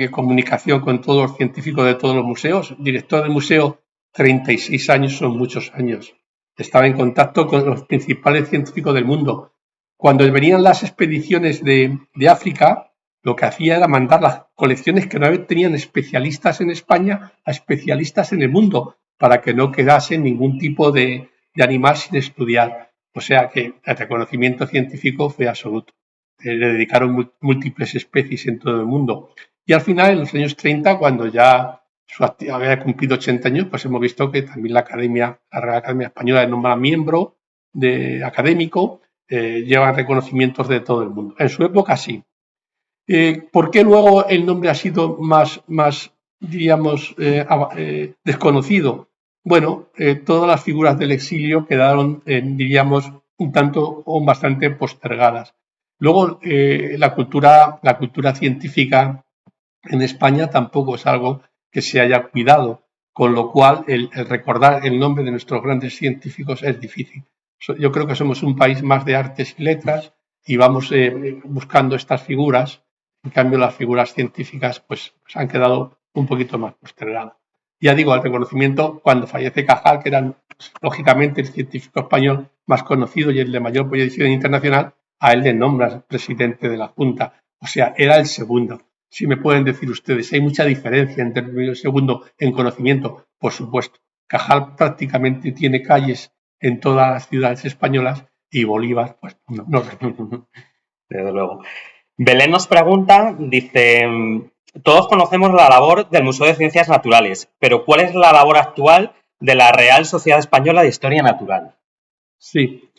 [SPEAKER 2] comunicación con todos los científicos de todos los museos. Director del museo, 36 años son muchos años. Estaba en contacto con los principales científicos del mundo. Cuando venían las expediciones de África, lo que hacía era mandar las colecciones que no tenían especialistas en España a especialistas en el mundo, para que no quedase ningún tipo de animal sin estudiar. O sea que el reconocimiento científico fue absoluto. Le dedicaron múltiples especies en todo el mundo. Y al final, en los años 30, cuando ya había cumplido 80 años, pues hemos visto que también la Real Academia Española de nombra miembro académico, lleva reconocimientos de todo el mundo. En su época sí. ¿Por qué luego el nombre ha sido más diríamos, desconocido? Bueno, todas las figuras del exilio quedaron, diríamos, un tanto o bastante postergadas. Luego, la cultura científica en España tampoco es algo que se haya cuidado, con lo cual el recordar el nombre de nuestros grandes científicos es difícil. Yo creo que somos un país más de artes y letras y vamos buscando estas figuras. En cambio, las figuras científicas pues han quedado un poquito más postergadas. Ya digo, el reconocimiento cuando fallece Cajal, que era lógicamente el científico español más conocido y el de mayor proyección internacional, a él le nombran presidente de la Junta. O sea, era el segundo. Si me pueden decir ustedes, ¿hay mucha diferencia entre el primero y el segundo en conocimiento? Por supuesto. Cajal prácticamente tiene calles en todas las ciudades españolas y Bolívar, pues no.
[SPEAKER 1] Desde luego. Belén nos pregunta, dice, todos conocemos la labor del Museo de Ciencias Naturales, pero ¿cuál es la labor actual de la Real Sociedad Española de Historia Natural?
[SPEAKER 2] Sí.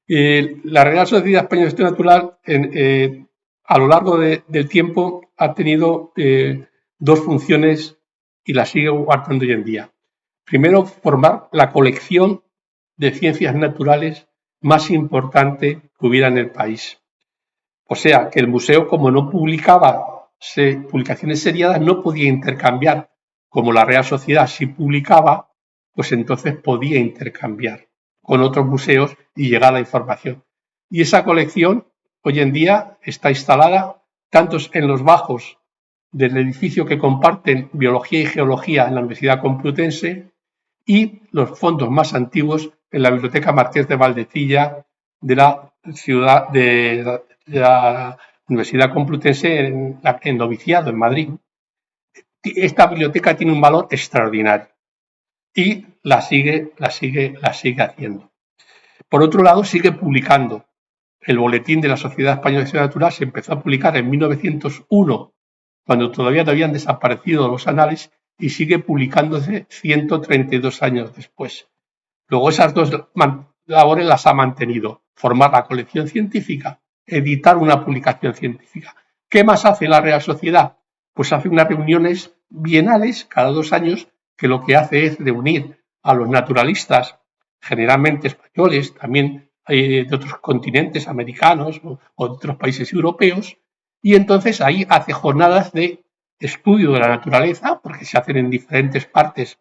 [SPEAKER 2] La Real Sociedad Española de Historia Natural a lo largo del tiempo ha tenido dos funciones y las sigue guardando hoy en día. Primero, formar la colección de ciencias naturales más importante que hubiera en el país. O sea, que el museo, como no publicaba publicaciones seriadas, no podía intercambiar. Como la Real Sociedad sí publicaba, pues entonces podía intercambiar con otros museos y llegar la información. Y esa colección hoy en día está instalada tanto en los bajos del edificio que comparten Biología y Geología en la Universidad Complutense y los fondos más antiguos en la Biblioteca Marqués de Valdecilla de la ciudad de la Universidad Complutense en noviciado, en Madrid. Esta biblioteca tiene un valor extraordinario y la sigue haciendo. Por otro lado, sigue publicando. El boletín de la Sociedad Española de Historia Natural se empezó a publicar en 1901, cuando todavía no habían desaparecido los anales, y sigue publicándose 132 años después. Luego esas dos labores las ha mantenido: formar la colección científica, editar una publicación científica. ¿Qué más hace la Real Sociedad? Pues hace unas reuniones bienales cada 2 años, que lo que hace es reunir a los naturalistas, generalmente españoles, también de otros continentes americanos o de otros países europeos, y entonces ahí hace jornadas de estudio de la naturaleza, porque se hacen en diferentes partes,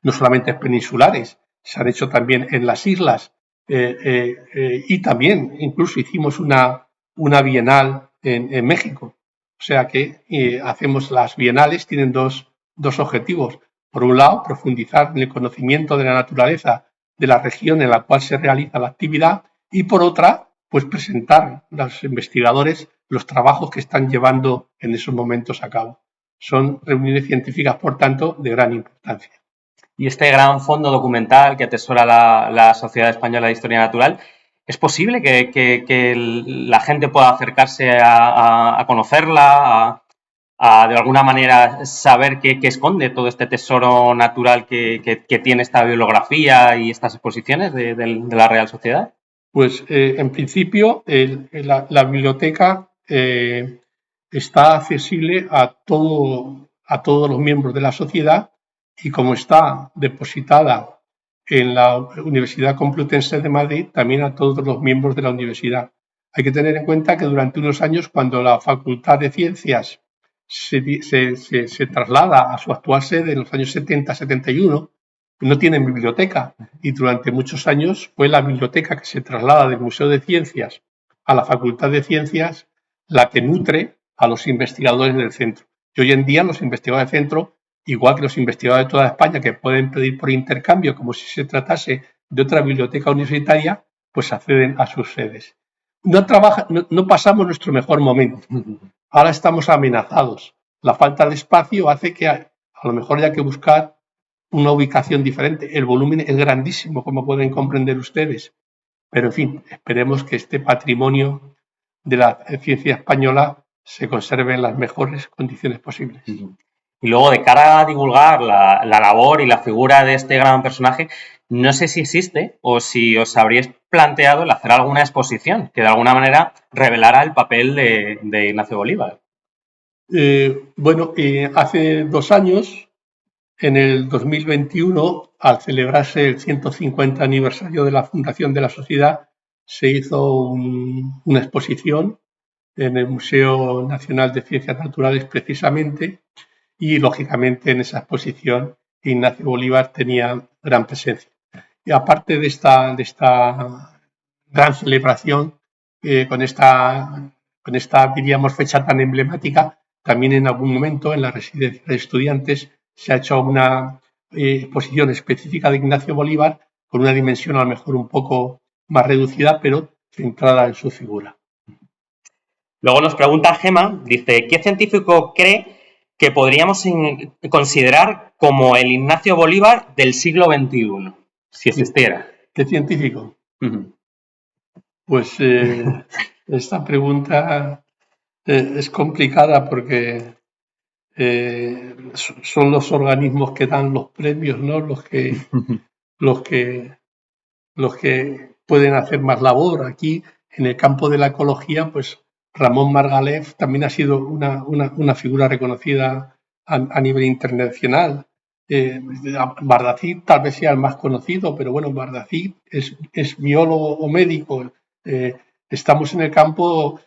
[SPEAKER 2] no solamente peninsulares, se han hecho también en las islas, y también incluso hicimos una bienal en México. O sea que hacemos las bienales, tienen dos objetivos. Por un lado, profundizar en el conocimiento de la naturaleza de la región en la cual se realiza la actividad, y por otra, pues presentar a los investigadores los trabajos que están llevando en esos momentos a cabo. Son reuniones científicas, por tanto, de gran importancia.
[SPEAKER 1] Y este gran fondo documental que atesora la Sociedad Española de Historia Natural, ¿es posible que la gente pueda acercarse a conocerla, a de alguna manera saber qué esconde todo este tesoro natural que tiene esta bibliografía y estas exposiciones de la Real Sociedad?
[SPEAKER 2] Pues en principio la biblioteca está accesible a todos los miembros de la sociedad, y como está depositada en la Universidad Complutense de Madrid, también a todos los miembros de la universidad. Hay que tener en cuenta que durante unos años, cuando la Facultad de Ciencias se traslada a su actual sede en los años 70-71, no tienen biblioteca, y durante muchos años fue la biblioteca que se traslada del Museo de Ciencias a la Facultad de Ciencias la que nutre a los investigadores del centro. Y hoy en día los investigadores del centro, igual que los investigadores de toda España, que pueden pedir por intercambio como si se tratase de otra biblioteca universitaria, pues acceden a sus sedes. No pasamos nuestro mejor momento. Ahora estamos amenazados. La falta de espacio hace que a lo mejor haya que buscar una ubicación diferente. El volumen es grandísimo, como pueden comprender ustedes. Pero, en fin, esperemos que este patrimonio de la ciencia española se conserve en las mejores condiciones posibles.
[SPEAKER 1] Y luego, de cara a divulgar la labor y la figura de este gran personaje, no sé si existe o si os habríais planteado el hacer alguna exposición que de alguna manera revelara el papel de Ignacio Bolívar.
[SPEAKER 2] Bueno, hace 2 años, en el 2021, al celebrarse el 150 aniversario de la fundación de la sociedad, se hizo una exposición en el Museo Nacional de Ciencias Naturales precisamente, y lógicamente en esa exposición Ignacio Bolívar tenía gran presencia. Y aparte de esta gran celebración, con esta diríamos fecha tan emblemática, también en algún momento en la residencia de estudiantes se ha hecho una exposición específica de Ignacio Bolívar con una dimensión a lo mejor un poco más reducida, pero centrada en su figura.
[SPEAKER 1] Luego nos pregunta Gema, dice, ¿qué científico cree que podríamos considerar como el Ignacio Bolívar del siglo XXI, si existiera?
[SPEAKER 2] ¿Qué científico? Pues esta pregunta es complicada porque son los organismos que dan los premios, ¿no? Los que pueden hacer más labor. Aquí, en el campo de la ecología, pues Ramón Margalef también ha sido una figura reconocida a nivel internacional. Bardací tal vez sea el más conocido, pero bueno, Bardací es biólogo o médico. Estamos en el campo,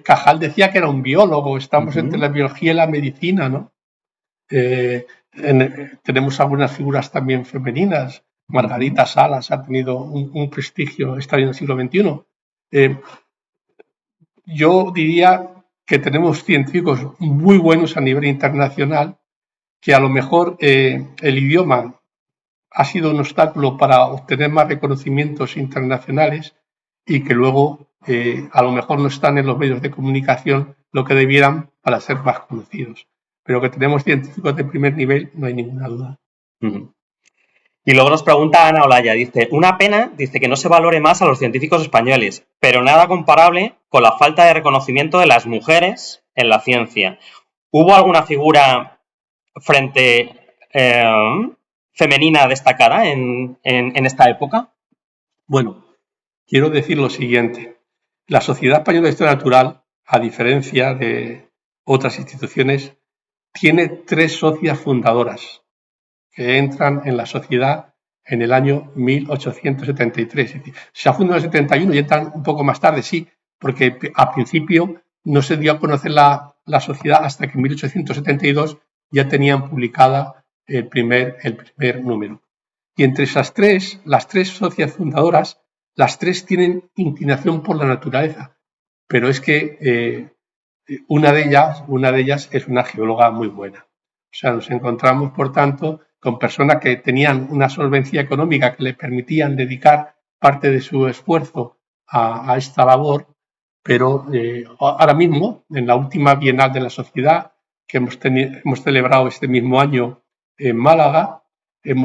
[SPEAKER 2] Cajal decía que era un biólogo, estamos entre la biología y la medicina, ¿no? Tenemos algunas figuras también femeninas. Margarita Salas ha tenido un prestigio extraño en el siglo XXI. Yo diría que tenemos científicos muy buenos a nivel internacional, que a lo mejor el idioma ha sido un obstáculo para obtener más reconocimientos internacionales y que luego a lo mejor no están en los medios de comunicación lo que debieran para ser más conocidos. Pero que tenemos científicos de primer nivel, no hay ninguna duda.
[SPEAKER 1] Y luego nos pregunta Ana Olaya, dice, una pena, dice que no se valore más a los científicos españoles, pero nada comparable con la falta de reconocimiento de las mujeres en la ciencia. ¿Hubo alguna figura femenina destacada en esta época?
[SPEAKER 2] Bueno, quiero decir lo siguiente. La Sociedad Española de Historia Natural, a diferencia de otras instituciones, tiene 3 socias fundadoras que entran en la sociedad en el año 1873. Se ha fundado en el 71 y entran un poco más tarde, sí, porque al principio no se dio a conocer la sociedad hasta que en 1872 ya tenían publicada el primer número. Y entre esas 3, las 3 socias fundadoras, las 3 tienen inclinación por la naturaleza, pero es que una de ellas es una geóloga muy buena. O sea, nos encontramos, por tanto, con personas que tenían una solvencia económica que les permitían dedicar parte de su esfuerzo a esta labor, pero ahora mismo, en la última Bienal de la Sociedad que hemos celebrado este mismo año en Málaga, en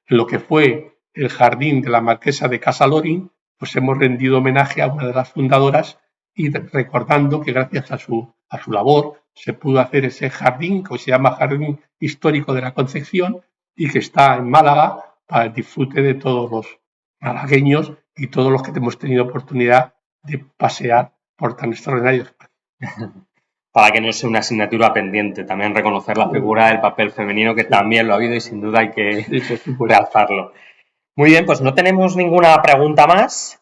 [SPEAKER 2] lo que fue el jardín de la Marquesa de Casalorín, pues hemos rendido homenaje a una de las fundadoras y recordando que gracias a su labor se pudo hacer ese jardín que se llama Jardín Histórico de la Concepción y que está en Málaga para el disfrute de todos los malagueños y todos los que hemos tenido oportunidad de pasear por tan extraordinario espacio.
[SPEAKER 1] Para que no sea una asignatura pendiente, también reconocer la figura del papel femenino, que también lo ha habido y sin duda hay que realzarlo. Muy bien, pues no tenemos ninguna pregunta más.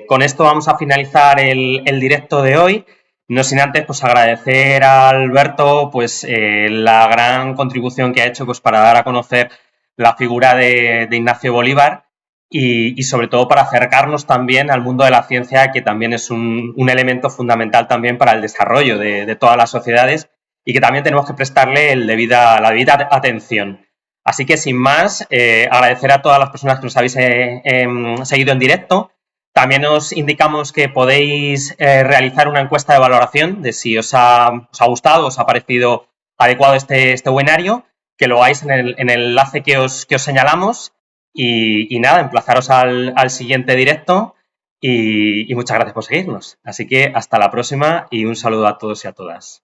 [SPEAKER 1] Con esto vamos a finalizar el directo de hoy. No sin antes pues agradecer a Alberto pues la gran contribución que ha hecho pues para dar a conocer la figura de Ignacio Bolívar y sobre todo para acercarnos también al mundo de la ciencia, que también es un elemento fundamental también para el desarrollo de todas las sociedades y que también tenemos que prestarle la debida atención. Así que sin más, agradecer a todas las personas que nos habéis seguido en directo. También os indicamos que podéis realizar una encuesta de valoración de si os ha gustado, os ha parecido adecuado este webinario, que lo hagáis en el enlace que os señalamos y nada, emplazaros al siguiente directo y muchas gracias por seguirnos. Así que hasta la próxima y un saludo a todos y a todas.